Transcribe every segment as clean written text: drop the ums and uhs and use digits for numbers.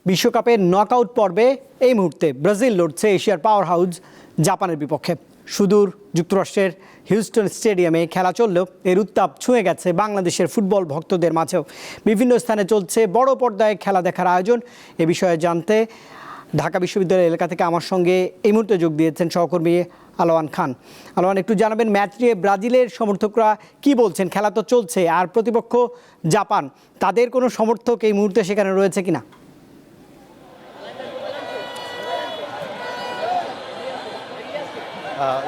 বিশ্বকাপের নকআউট পর্বে এই মুহূর্তে ব্রাজিল লড়ছে এশিয়ার পাওয়ার হাউস জাপানের বিপক্ষে। সুদূর যুক্তরাষ্ট্রের হিউস্টন স্টেডিয়ামে খেলা চললেও এর উত্তাপ ছুঁয়ে গেছে বাংলাদেশের ফুটবল ভক্তদের মাঝেও। বিভিন্ন স্থানে চলছে বড় পর্দায় খেলা দেখার আয়োজন। এ বিষয়ে জানতে ঢাকা বিশ্ববিদ্যালয় এলাকা থেকে আমার সঙ্গে এই মুহূর্তে যোগ দিয়েছেন সহকর্মী আলোয়ান খান। আলোয়ান, একটু জানাবেন ম্যাচ নিয়ে ব্রাজিলের সমর্থকরা কি বলছেন? খেলা তো চলছে, আর প্রতিপক্ষ জাপান, তাদের কোনো সমর্থক এই মুহূর্তে সেখানে রয়েছে কিনা?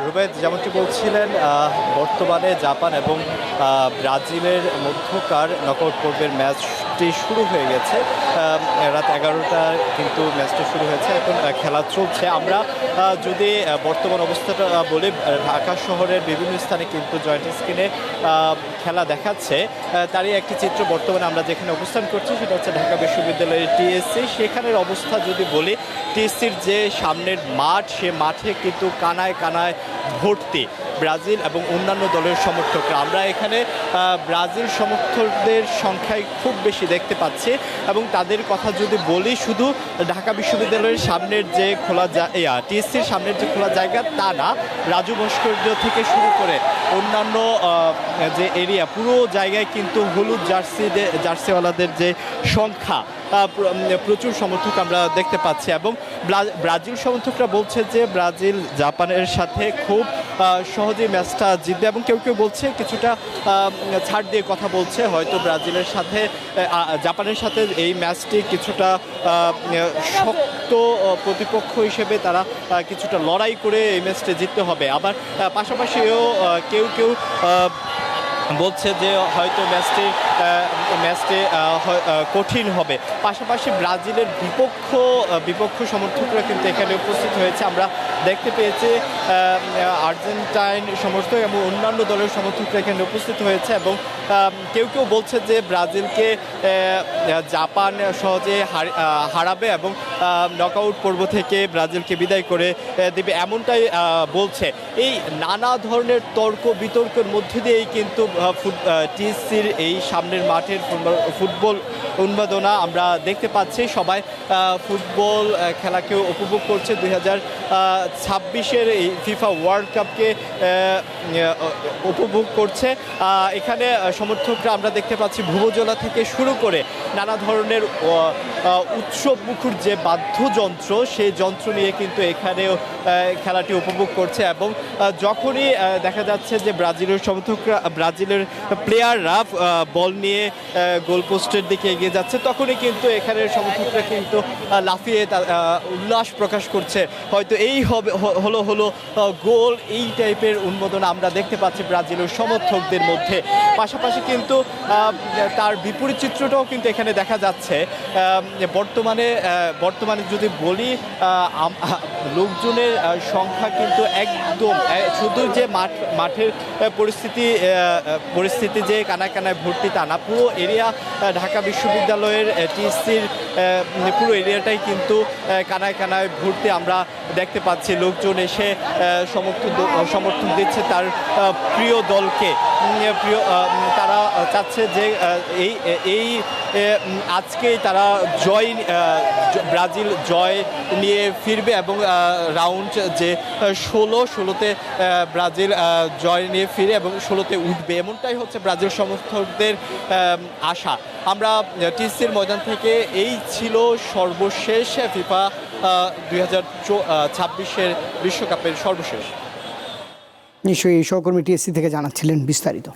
রুবেদ, যেমনটি বলছিলেন, বর্তমানে জাপান এবং ব্রাজিলের মধ্যকার নকআউট পর্বের ম্যাচটি শুরু হয়ে গেছে। রাত 11টায় কিন্তু ম্যাচটি শুরু হয়েছে, এখন খেলা চলছে। আমরা যদি বর্তমান অবস্থাটা বলি, ঢাকা শহরের বিভিন্ন স্থানে কিন্তু জয়েন্ট স্ক্রিনে খেলা দেখাচ্ছে। তারই একটি চিত্র বর্তমানে আমরা যেখানে অবস্থান করছি সেটা হচ্ছে ঢাকা বিশ্ববিদ্যালয়ের টিএসসি। সেখানের অবস্থা যদি বলি, টিএসসির যে সামনের মাঠ, সে মাঠে কিন্তু কানায় কানায় ভর্তি ব্রাজিল এবং অন্যান্য দলের সমর্থকরা। আমরা এখানে ব্রাজিল সমর্থকদের সংখ্যায় খুব বেশি দেখতে পাচ্ছি। এবং তাদের কথা যদি বলি, শুধু ঢাকা বিশ্ববিদ্যালয়ের সামনের যে খোলা টিএসসির সামনের যে খোলা জায়গা তা না, রাজু ভাস্কর্য থেকে শুরু করে অন্যান্য যে এরিয়া, পুরো জায়গায় কিন্তু হলুদ জার্সিওয়ালাদের যে সংখ্যা, প্রচুর সমর্থক আমরা দেখতে পাচ্ছি। এবং ব্রাজিল সমর্থকরা বলছে যে ব্রাজিল জাপানের সাথে খুব সহজেই ম্যাচটা জিতবে, এবং কেউ কেউ বলছে কিছুটা ছাড় দিয়ে কথা বলছে, হয়তো ব্রাজিলের সাথে জাপানের সাথে এই ম্যাচটি কিছুটা শক্ত প্রতিপক্ষ হিসেবে তারা কিছুটা লড়াই করে এই ম্যাচটি জিততে হবে। আবার পাশাপাশিও কেউ কেউ বলছে যে হয়তো ম্যাচটি কঠিন হবে। পাশাপাশি ব্রাজিলের বিপক্ষ সমর্থকরা কিন্তু এখানে উপস্থিত হয়েছে। আমরা দেখতে পেয়েছি আর্জেন্টাইন সমর্থক এবং অন্যান্য দলের সমর্থকরা এখানে উপস্থিত হয়েছে। এবং কেউ কেউ বলছে যে ব্রাজিলকে জাপান সহজে হারাবে এবং নকআউট পর্ব থেকে ব্রাজিলকে বিদায় করে দেবে, এমনটাই বলছে। এই নানা ধরনের তর্ক বিতর্কের মধ্যে দিয়েই কিন্তু টিএসসির এই সামনের মাঠের ফুটবল উন্মাদনা আমরা দেখতে পাচ্ছি। সবাই ফুটবল খেলাকে উপভোগ করছে। 2026-এর এই ফিফা ওয়ার্ল্ড কাপকে উপভোগ করছে। এখানে সমর্থকরা আমরা দেখতে পাচ্ছি ভুবজলা থেকে শুরু করে নানা ধরনের উৎসব মুখর যে বাদ্যযন্ত্র, সেই যন্ত্র নিয়ে কিন্তু এখানেও খেলাটি উপভোগ করছে। এবং যখনই দেখা যাচ্ছে যে ব্রাজিলের প্লেয়াররা বল নিয়ে গোলপোস্টের দিকে এগিয়ে যাচ্ছে, তখনই কিন্তু এখানের সমর্থকরা কিন্তু লাফিয়ে উল্লাস প্রকাশ করছে, হয়তো এই হলো গোল, এই টাইপের উন্মোদন আমরা দেখতে পাচ্ছি ব্রাজিলের সমর্থকদের মধ্যে। পাশাপাশি কিন্তু তার বিপরীত চিত্রটাও কিন্তু এখানে দেখা যাচ্ছে। বর্তমানে যদি বলি, লোকজনের সংখ্যা কিন্তু একদম শুধু যে মাঠের পরিস্থিতি যে কানায় কানায় ভর্তি তা না, পুরো এরিয়া ঢাকা বিশ্ববিদ্যালয়ের টিএসসির পুরো এরিয়াটাই কিন্তু কানায় কানায় ভর্তি আমরা দেখতে পাচ্ছি। লোকজন এসে সমর্থন দিচ্ছে তার প্রিয় দলকে। তারা চাচ্ছে যে এই আজকেই তারা ব্রাজিল জয় নিয়ে ফিরবে এবং রাউন্ড যে 16তে ব্রাজিল জয় নিয়ে ফিরে এবং 16তে উঠবে, এমনটাই হচ্ছে ব্রাজিল সমর্থকদের আশা। আমরা টিএসসির ময়দান থেকে এই ছিল সর্বশেষ ফিফা 2026-এর বিশ্বকাপের সর্বশেষ। নিশ্চয়ই সহকর্মী টিএসসি থেকে জানাচ্ছিলেন বিস্তারিত।